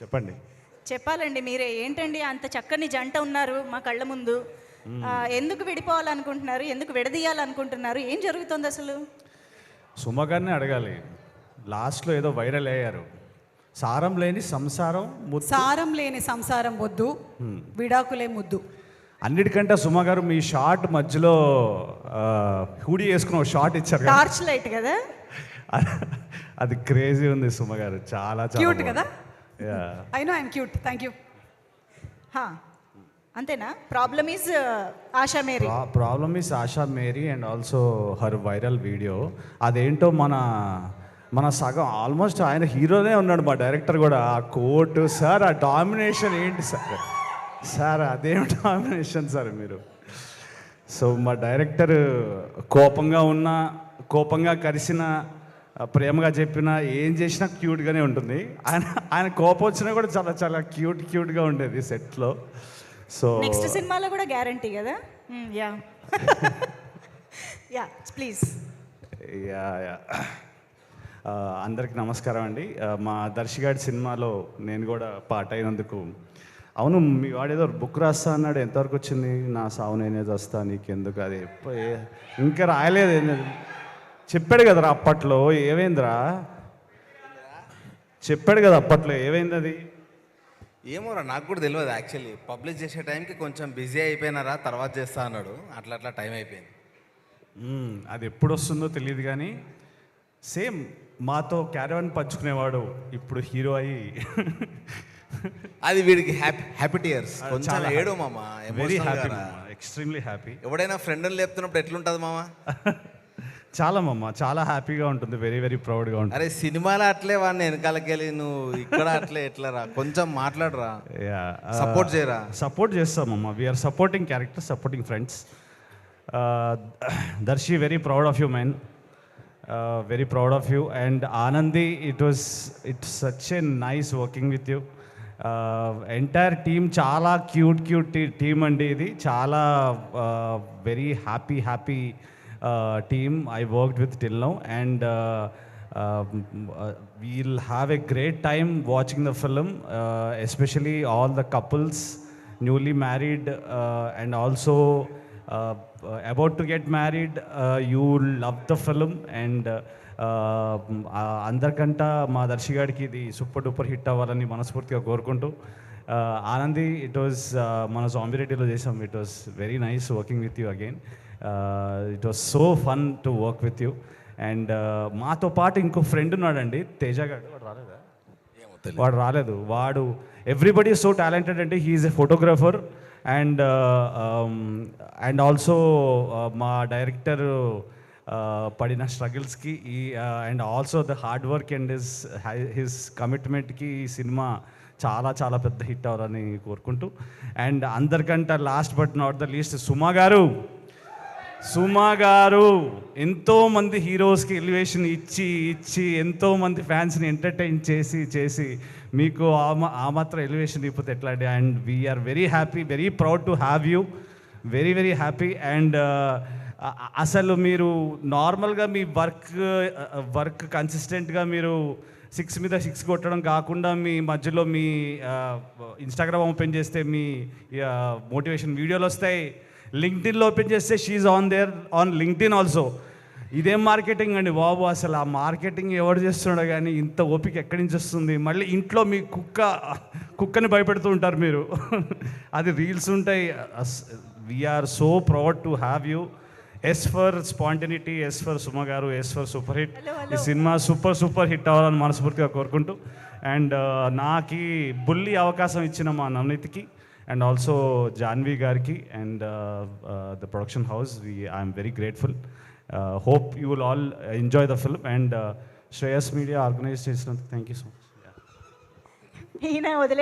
చెప్పండి. చెప్పాలండి మీరే. ఏంటండి అంత చక్కని జంట ఉన్నారు మా కళ్ళ ముందు. ఎందుకు విడిపోవాలనుకుంటున్నారు? ఎందుకు విడదీయాలనుకుంటున్నారు? ఏం జరుగుతుంది అసలు? సుమ గారిని అడగాలి. లాస్ట్లో ఏదో వైరల్ అయ్యారు. సారం లేని సంసారం ముద్దు. సారం లేని సంసారం వద్దు, విడాకులే ముద్దు. అన్నిటికంటే సుమ గారు మీ షార్ట్ మధ్యలో హూడీ వేసుకుని ఒక షార్ట్ ఇచ్చారు కదా. టార్చ్ లైట్ కదా. అది క్రేజీ ఉంది సుమ గారు, చాలా చాలా క్యూట్ కదా. Yeah. I know I'm cute, thank you. అంతేనా? Problem is Asha Mary. Problem is Asha Mary and also her viral video. అదేంటో మన సగం ఆల్మోస్ట్ ఆయన హీరోనే ఉన్నాడు, మా డైరెక్టర్ కూడా. ఆ కోట్ సార్, ఆ డామినేషన్ ఏంటి సార్? సార్ అదేం డామినేషన్ సార్ మీరు? సో మా డైరెక్టర్ కోపంగా కరిసిన, ప్రేమగా చెప్పినా, ఏం చేసినా క్యూట్గానే ఉంటుంది. ఆయన కోపం వచ్చినా కూడా చాలా చాలా క్యూట్గా ఉండేది సెట్లో. సో నెక్స్ట్ సినిమాలో కూడా గ్యారంటీ కదా. Yeah yeah please. యా అందరికి నమస్కారం అండి. మా దర్శిగాడి సినిమాలో నేను కూడా పార్ట్ అయినందుకు. అవును, మీ వాడేదో బుక్ రాస్తా అన్నాడు, ఎంతవరకు వచ్చింది? నా సావు నేనే వస్తా, నీకెందుకు? అది ఇంకా రాయలేదు. చెప్పాడు కదరా అప్పట్లో, ఏమైందిరా? చెప్పాడు కదా అప్పట్లో, ఏమైంది అది? ఏమోరా, నాకు కూడా తెలియదు యాక్చువల్లీ. పబ్లిష్ చేసే టైంకి కొంచెం బిజీ అయిపోయినారా, తర్వాత చేస్తా అన్నాడు. అట్లా టైం అయిపోయింది. అది ఎప్పుడు వస్తుందో తెలియదు కానీ సేమ్ మాతో క్యారవాన్ పంచుకునేవాడు ఇప్పుడు హీరో అయ్యి. అది వీడికి హ్యాపీ టీయర్స్. కొంచెం చాలా ఏడు మామ, వెరీ హ్యాపీ, ఎక్స్ట్రీమ్లీ హ్యాపీ. ఎవడైనా ఫ్రెండ్ అని లేపుతున్నప్పుడు ఎట్లుంటుంది మామ? చాలా మమ్మ, చాలా హ్యాపీగా ఉంటుంది, వెరీ వెరీ ప్రౌడ్గా ఉంటుంది. అరే సినిమాలో అట్లే వాడిని వెనకాలకెళ్ళి నువ్వు ఇక్కడ అట్లే ఎట్లరా, కొంచెం మాట్లాడరా, సపోర్ట్ చేయరా. సపోర్ట్ చేస్తామమ్మ, we are supporting character, supporting friends. Darshi, very proud of you man, very proud of you. And Anandi, it's such a nice working with you. Entire team చాలా క్యూట్ టీమ్ అండి. ఇది చాలా very happy team I worked with till now, and we'll have a great time watching the film, especially all the couples, newly married and also about to get married. You'll love the film, and అందరికంట మా దర్శి గారికి ఇది super duper hit అవ్వాలని మనస్ఫూర్తిగా కోరుకుంటూ. Anandi, it was మన జాంబిరెడ్డిలో చేసాం. It was very nice working with you again. It was so fun to work with you. And మాతో పాటు ఇంకో ఫ్రెండ్ ఉన్నాడండి, తేజ గారు. వాడు రాలేదు. వాడు ఎవ్రీబడి సో టాలెంటెడ్ అండి. He's a photographer and also మా డైరెక్టర్ పడిన స్ట్రగుల్స్కి and also the hard work and his కమిట్మెంట్కి ఈ సినిమా చాలా చాలా పెద్ద హిట్ అవ్వాలని కోరుకుంటూ. అండ్ అందరికంటే last but not the least, Suma గారు ఎంతోమంది హీరోస్కి ఎలివేషన్ ఇచ్చి ఎంతోమంది ఫ్యాన్స్ని ఎంటర్టైన్ చేసి మీకు ఆ మాత్రం ఎలివేషన్ ఇవ్వకపోతే ఎట్లా అండి? And we're very happy, very proud to have you, very very happy. And అసలు మీరు నార్మల్గా మీ వర్క్ కన్సిస్టెంట్గా మీరు 6 మీద 6 కొట్టడం కాకుండా మీ మధ్యలో మీ ఇన్స్టాగ్రామ్ ఓపెన్ చేస్తే మీ మోటివేషన్ వీడియోలు వస్తాయి. లింక్డ్ఇన్లో ఓపెన్ చేస్తే షీఈ్ ఆన్ లింక్డ్ఇన్ ఆల్సో. ఇదేం మార్కెటింగ్ అండి బాబు? అసలు ఆ మార్కెటింగ్ ఎవరు చేస్తున్నాడో కానీ ఇంత ఓపిక ఎక్కడి నుంచి వస్తుంది? మళ్ళీ ఇంట్లో మీ కుక్కని భయపెడుతూ ఉంటారు మీరు. అది రీల్స్ ఉంటాయి. We're so proud to have you. S for spontaneity, S for Suma garu, S for super hit. ఈ సినిమా సూపర్ హిట్ అవ్వాలని మనస్ఫూర్తిగా కోరుకుంటూ. అండ్ నాకు బుల్లి అవకాశం ఇచ్చిన మా నవనీతికి and also Janvi Garki and the production house, I am very grateful. Hope you will all enjoy the film, and Shreyas Media organized this. Thank you so much. ఈయన వదిలే